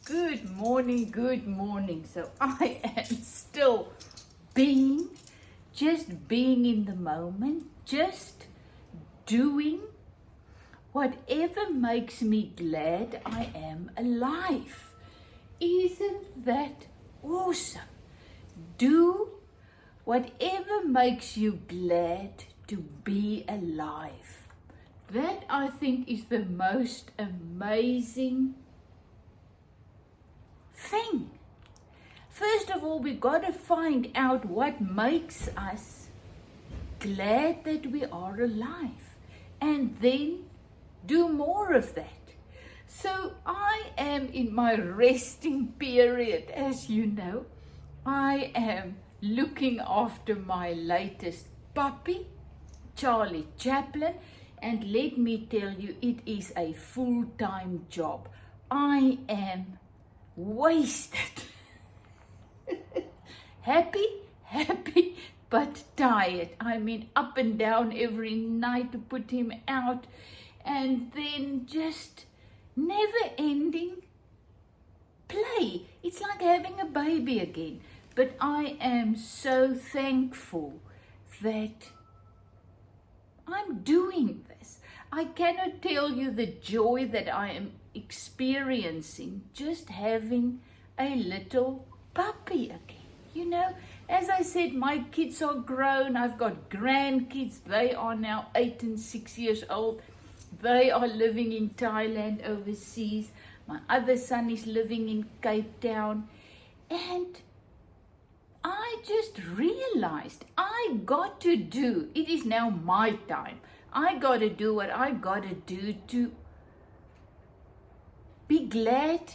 Good morning. So I am still just being in the moment, just doing whatever makes me glad I am alive. Isn't that awesome? Do whatever makes you glad to be alive. That, I think, is the most amazing thing. First of all, we got to find out what makes us glad that we are alive, and then do more of that. So I am in my resting period, as you know. I am looking after my latest puppy, Charlie Chaplin, and let me tell you, it is a full-time job. I am wasted. Happy, but tired. I mean, up and down every night to put him out, and then just never-ending play. It's like having a baby again. But I am so thankful that I'm doing this. I cannot tell you the joy that I am experiencing just having a little puppy again. You know, as I said, my kids are grown. I've got grandkids. They are now 8 and 6 years old. They are living in Thailand overseas. My other son is living in Cape Town. And I just realized I got to do, it is now my time. I got to do what I got to do to be glad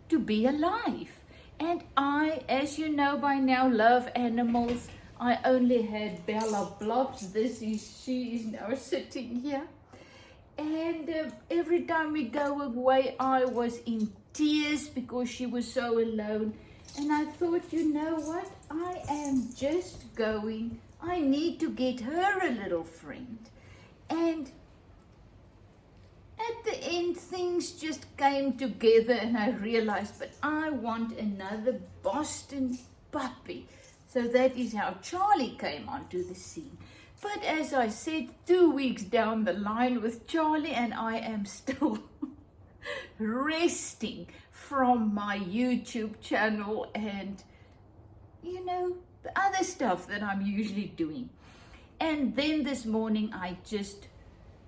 to be alive. And I, as you know by now, love animals. I only had Bella Blobs. She is now sitting here. And every time we go away, I was in tears because she was so alone. And I thought, you know what? I am just going. I need to get her a little friend. And at the end, things just came together and I realized, but I want another Boston puppy. So that is how Charlie came onto the scene. But as I said, 2 weeks down the line with Charlie, and I am still resting from my YouTube channel and, you know, the other stuff that I'm usually doing. And then this morning I just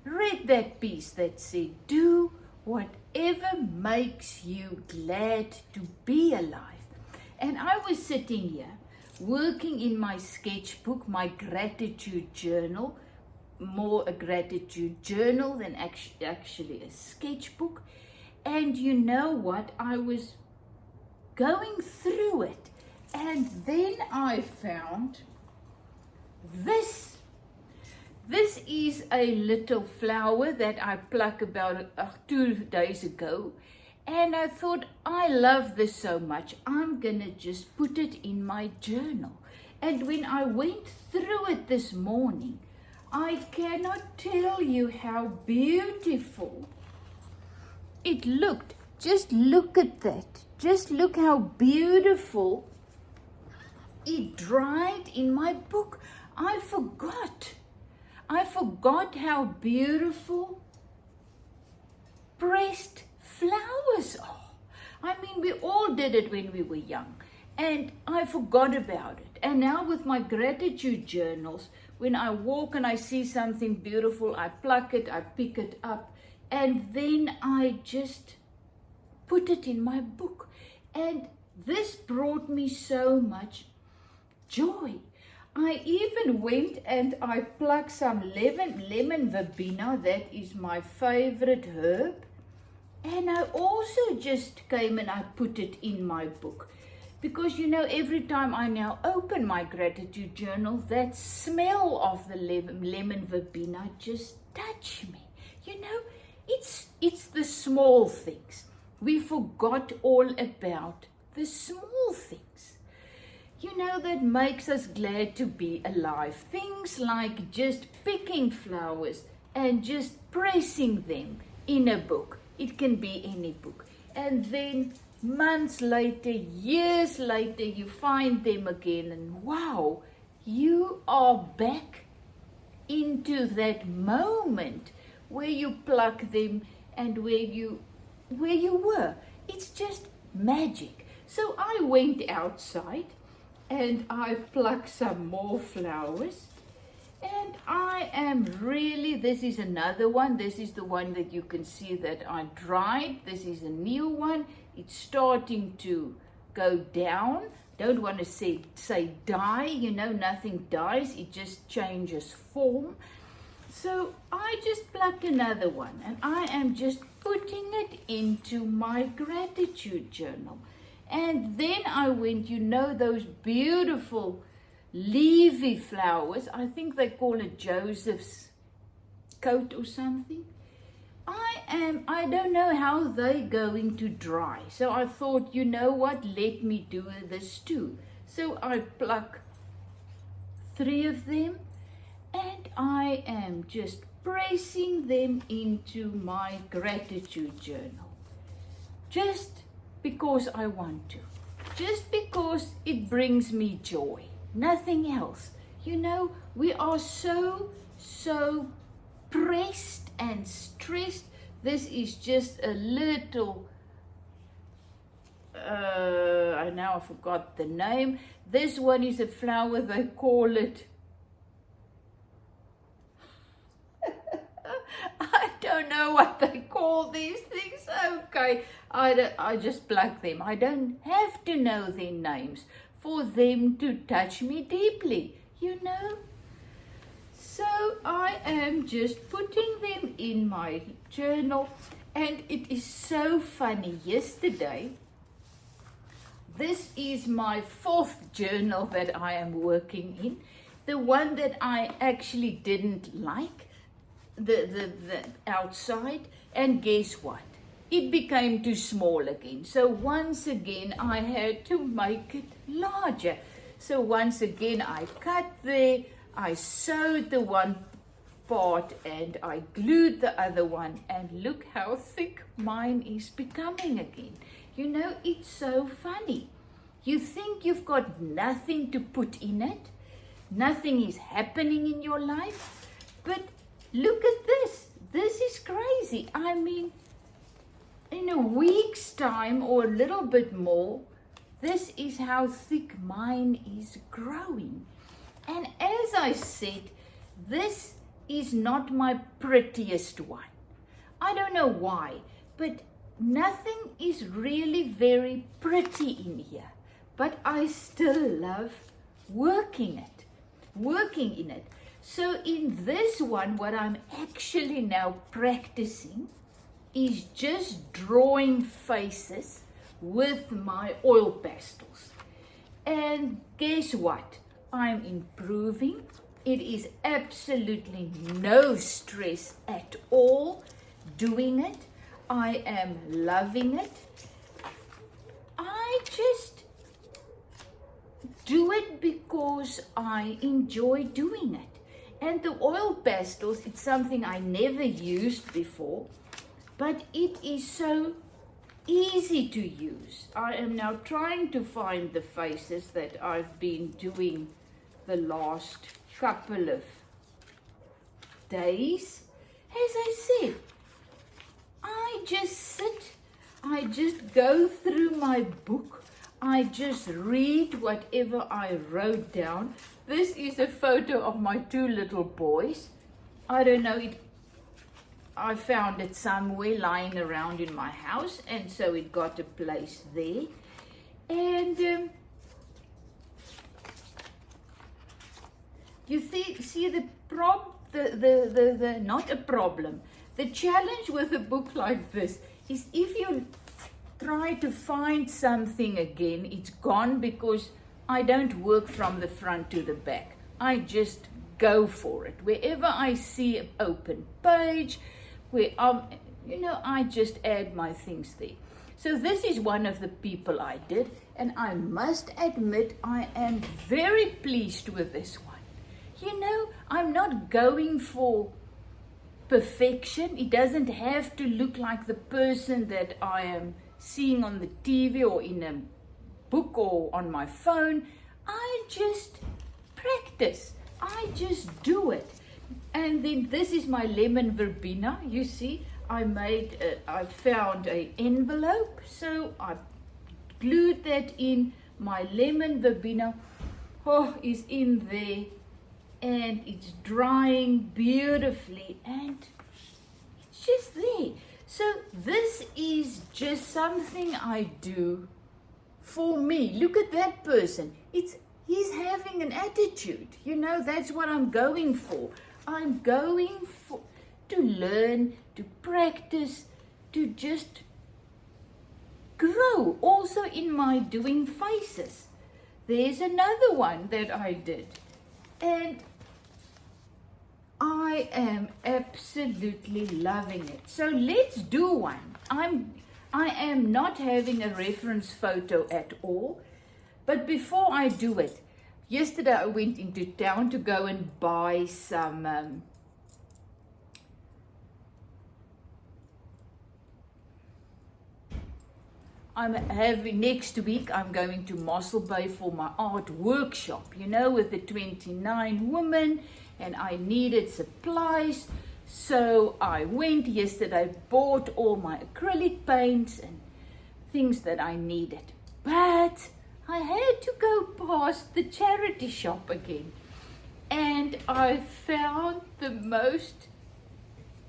read that piece that said, do whatever makes you glad to be alive. And I was sitting here working in my sketchbook, my gratitude journal, more a gratitude journal than actually a sketchbook. And you know what? I was going through it, and then I found this. This is a little flower that I plucked about 2 days ago. And I thought, I love this so much, I'm gonna just put it in my journal. And when I went through it this morning, I cannot tell you how beautiful it looked. Just look at that. Just look how beautiful it dried in my book. I forgot how beautiful pressed flowers are. I mean, we all did it when we were young, and I forgot about it. And now with my gratitude journals, when I walk and I see something beautiful, I pluck it, I pick it up, and then I just put it in my book. And this brought me so much joy. I even went and I plucked some lemon verbena. That is my favorite herb. And I also just came and I put it in my book. Because, you know, every time I now open my gratitude journal, that smell of the lemon verbena just touch me. You know, it's the small things. We forgot all about the small things. You know, that makes us glad to be alive. Things like just picking flowers and just pressing them in a book. It can be any book. And then months later, years later, you find them again, and wow, you are back into that moment where you pluck them and where you were. It's just magic. So I went outside and I plucked some more flowers, and I am really, this is another one. This is the one that you can see that I dried. This is a new one. It's starting to go down. Don't want to say die, you know, nothing dies, it just changes form. So I just plucked another one, and I am just putting it into my gratitude journal. And then I went, you know, those beautiful leafy flowers, I think they call it Joseph's coat or something. I don't know how they're going to dry. So I thought, you know what, let me do this too. So I pluck 3 of them, and I am just pressing them into my gratitude journal. Just because I want to. Just because it brings me joy. Nothing else. You know, we are so pressed and stressed. This is just a little, now I forgot the name. This one is a flower, they call it, I don't know what they call these things. Okay, I just pluck them. I don't have to know their names for them to touch me deeply, you know. So I am just putting them in my journal, and it is so funny. Yesterday, this is my 4th journal that I am working in, the one that I actually didn't like, the outside, and guess what? It became too small again. So once again, I had to make it larger. So once again, I cut there, I sewed the one part and I glued the other one, and look how thick mine is becoming again. You know, it's so funny. You think you've got nothing to put in it, nothing is happening in your life, but look at this. This is crazy. I mean, in a week's time or a little bit more, this is how thick mine is growing. And as I said, this is not my prettiest one. I don't know why, but nothing is really very pretty in here. But I still love working in it. So in this one, what I'm actually now practicing is just drawing faces with my oil pastels. And guess what? I'm improving. It is absolutely no stress at all doing it. I am loving it. I just do it because I enjoy doing it. And the oil pastels, it's something I never used before, but it is so easy to use. I am now trying to find the faces that I've been doing the last couple of days. As I said, I just sit, I just go through my book, I just read whatever I wrote down. This is a photo of my 2 little boys. I don't know, I found it somewhere lying around in my house, and so it got a place there. And you see not a problem. The challenge with a book like this is if you try to find something again, it's gone, because I don't work from the front to the back. I just go for it. Wherever I see an open page, I just add my things there. So this is one of the people I did, and I must admit I am very pleased with this one. You know, I'm not going for perfection. It doesn't have to look like the person that I am seeing on the TV or in a book or on my phone. I just practice. I just do it. And then this is my lemon verbena. You see, I found an envelope, so I glued that in. My lemon verbena is in there, and it's drying beautifully, and it's just there. So this is just something I do for me. Look at that person. He's having an attitude. You know, that's what I'm going for. I'm going to learn, to practice, to just grow. Also in my doing faces. There's another one that I did. And I am absolutely loving it. So let's do one. I am not having a reference photo at all. But before I do it, yesterday I went into town to go and buy some next week I'm going to Mossel Bay for my art workshop, you know, with the 29 women, and I needed supplies. So I went yesterday, bought all my acrylic paints and things that I needed. But I had to go past the charity shop again, and I found the most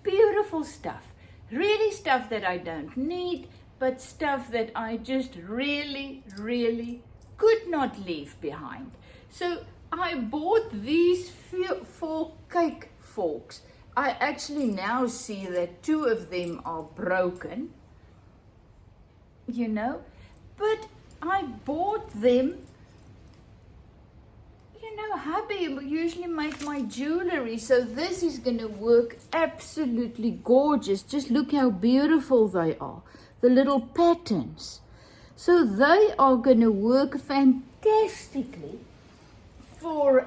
beautiful stuff. Really stuff that I don't need, but stuff that I just really, really could not leave behind. So I bought these 4 cake forks. I actually now see that 2 of them are broken, you know, but I bought them. You know, hubby usually make my jewelry, so this is going to work absolutely gorgeous. Just look how beautiful they are, the little patterns. So they are going to work fantastically for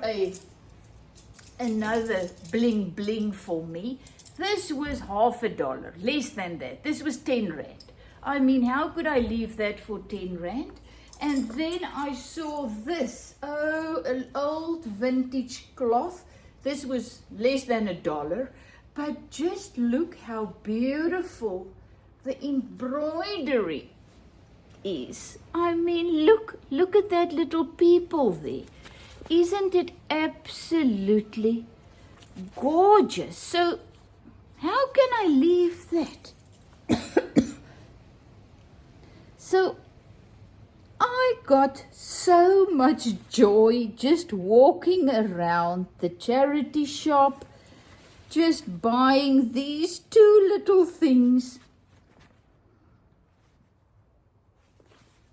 another bling bling for me. This was $50, less than that. This was 10 rand. I mean, how could I leave that for 10 rand? And then I saw this, an old vintage cloth. This was less than $1, but just look how beautiful the embroidery is. I mean, look at that little people there. Isn't it absolutely gorgeous? So how can I leave that? So I got so much joy just walking around the charity shop, just buying these 2 little things.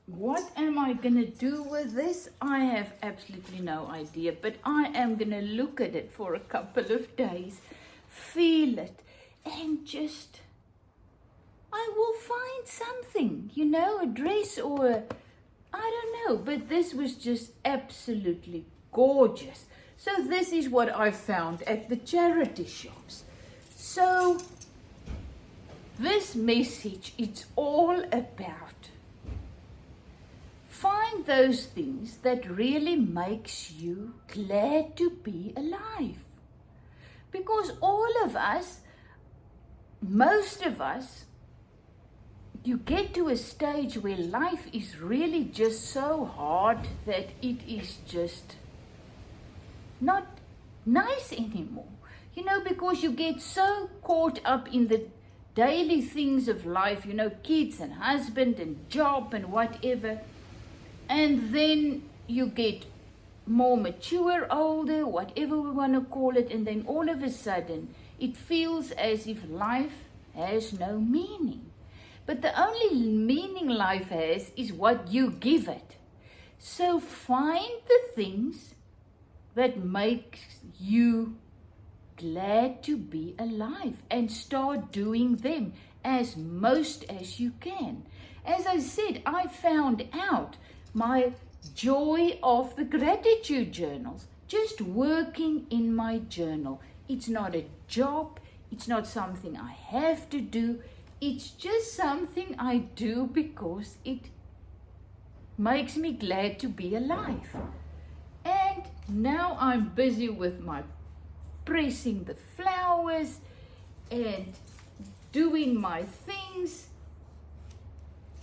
What am I going to do with this? I have absolutely no idea, but I am going to look at it for a couple of days, feel it, and just, I will find something, you know, a dress or I don't know, but this was just absolutely gorgeous. So this is what I found at the charity shops. So this message, it's all about find those things that really makes you glad to be alive. Because all of us, most of us, you get to a stage where life is really just so hard that it is just not nice anymore. You know, because you get so caught up in the daily things of life, you know, kids and husband and job and whatever. And then you get more mature, older, whatever we want to call it, and then all of a sudden it feels as if life has no meaning. But the only meaning life has is what you give it. So find the things that make you glad to be alive and start doing them as most as you can. As I said, I found out my joy of the gratitude journals, just working in my journal. It's not a job, It's not something I have to do. It's just something I do because it makes me glad to be alive. And now I'm busy with my pressing the flowers and doing my things,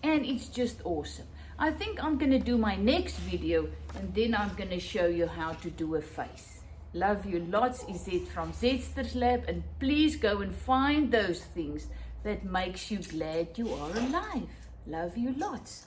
and it's just awesome. I think I'm going to do my next video, and then I'm going to show you how to do a face. Love you lots, Ezette from Zetster's Lab, and please go and find those things that makes you glad you are alive. Love you lots.